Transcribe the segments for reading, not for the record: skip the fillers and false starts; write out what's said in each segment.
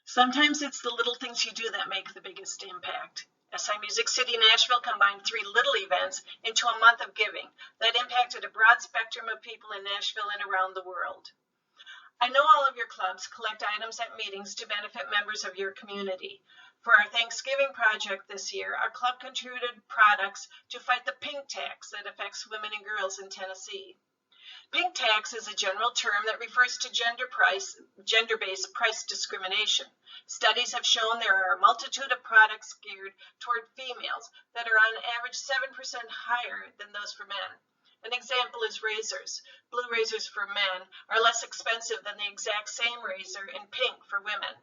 Sometimes it's the little things you do that make the biggest impact. SI Music City Nashville combined 3 little events into a month of giving that impacted a broad spectrum of people in Nashville and around the world. I know all of your clubs collect items at meetings to benefit members of your community. For our Thanksgiving project this year, our club contributed products to fight the pink tax that affects women and girls in Tennessee. Pink tax is a general term that refers to gender-based price discrimination. Studies have shown there are a multitude of products geared toward females that are on average 7% higher than those for men. An example is razors. Blue razors for men are less expensive than the exact same razor in pink for women.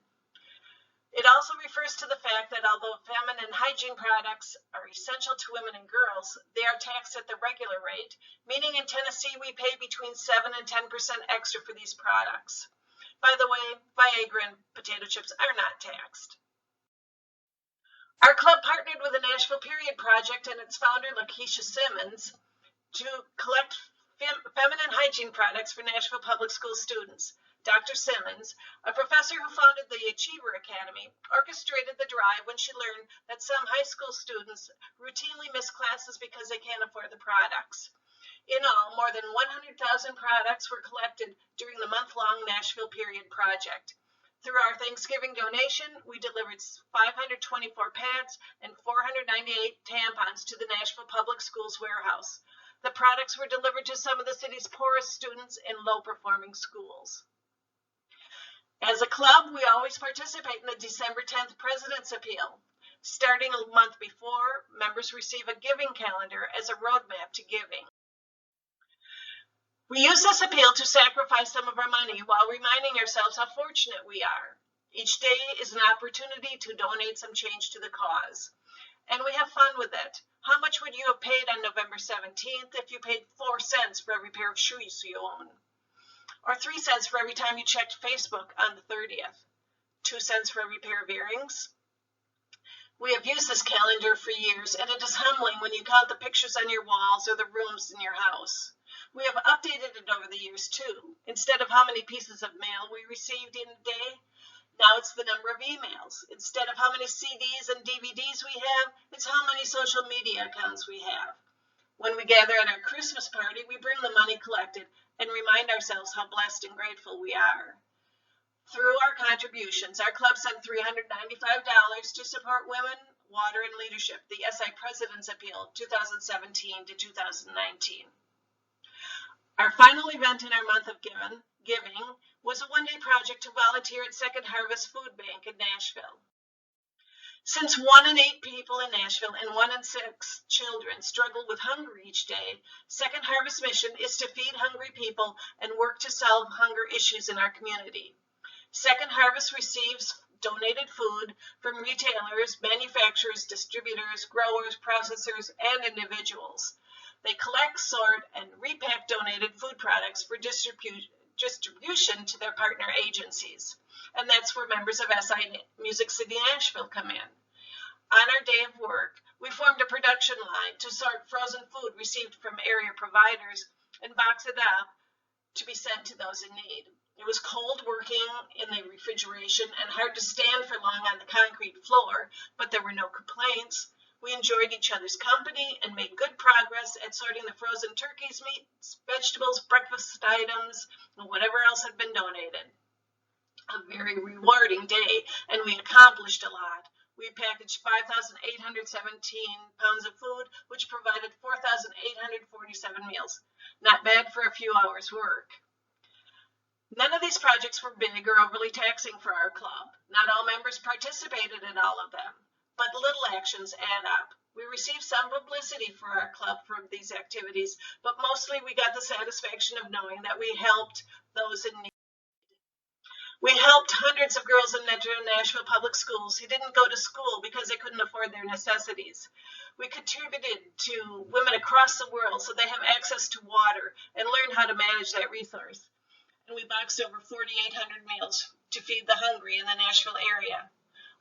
It also refers to the fact that although feminine hygiene products are essential to women and girls, they are taxed at the regular rate, meaning in Tennessee we pay between 7 and 10% extra for these products. By the way, Viagra and potato chips are not taxed. Our club partnered with the Nashville Period Project and its founder, Lakeisha Simmons, to collect feminine hygiene products for Nashville Public School students. Dr. Simmons, a professor who founded the Achiever Academy, orchestrated the drive when she learned that some high school students routinely miss classes because they can't afford the products. In all, more than 100,000 products were collected during the month-long Nashville Period Project. Through our Thanksgiving donation, we delivered 524 pads and 498 tampons to the Nashville Public Schools warehouse. The products were delivered to some of the city's poorest students in low-performing schools. As a club, we always participate in the December 10th President's Appeal. Starting a month before, members receive a giving calendar as a roadmap to giving. We use this appeal to sacrifice some of our money while reminding ourselves how fortunate we are. Each day is an opportunity to donate some change to the cause. And we have fun with it. How much would you have paid on November 17th if you paid 4 cents for every pair of shoes you own? Or 3 cents for every time you checked Facebook on the 30th? 2 cents for every pair of earrings? We have used this calendar for years, and it is humbling when you count the pictures on your walls or the rooms in your house. We have updated it over the years, too. Instead of how many pieces of mail we received in a day, now it's the number of emails. Instead of how many CDs and DVDs we have, it's how many social media accounts we have. When we gather at our Christmas party, we bring the money collected and remind ourselves how blessed and grateful we are. Through our contributions, our club sent $395 to support women, water, and leadership, the SI President's Appeal 2017 to 2019. Our final event in our month of giving was a one-day project to volunteer at Second Harvest Food Bank in Nashville. Since 1 in 8 people in Nashville and 1 in 6 children struggle with hunger each day, Second Harvest mission is to feed hungry people and work to solve hunger issues in our community. Second Harvest receives donated food from retailers, manufacturers, distributors, growers, processors, and individuals. They collect, sort, and repack donated food products for distribution to their partner agencies. And that's where members of SI Music City Nashville come in. On our day of work, we formed a production line to sort frozen food received from area providers and box it up to be sent to those in need. It was cold working in the refrigeration and hard to stand for long on the concrete floor, but there were no complaints. We enjoyed each other's company and made good progress at sorting the frozen turkeys, meats, vegetables, breakfast items, and whatever else had been donated. A very rewarding day, and we accomplished a lot. We packaged 5,817 pounds of food, which provided 4,847 meals. Not bad for a few hours' work. None of these projects were big or overly taxing for our club. Not all members participated in all of them, but little actions add up. We received some publicity for our club from these activities, but mostly we got the satisfaction of knowing that we helped those in need. We helped hundreds of girls in Metro Nashville Public Schools who didn't go to school because they couldn't afford their necessities. We contributed to women across the world so they have access to water and learn how to manage that resource. And we boxed over 4,800 meals to feed the hungry in the Nashville area.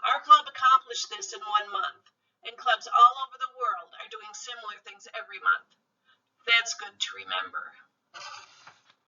Our club accomplished this in 1 month, and clubs all over the world are doing similar things every month. That's good to remember.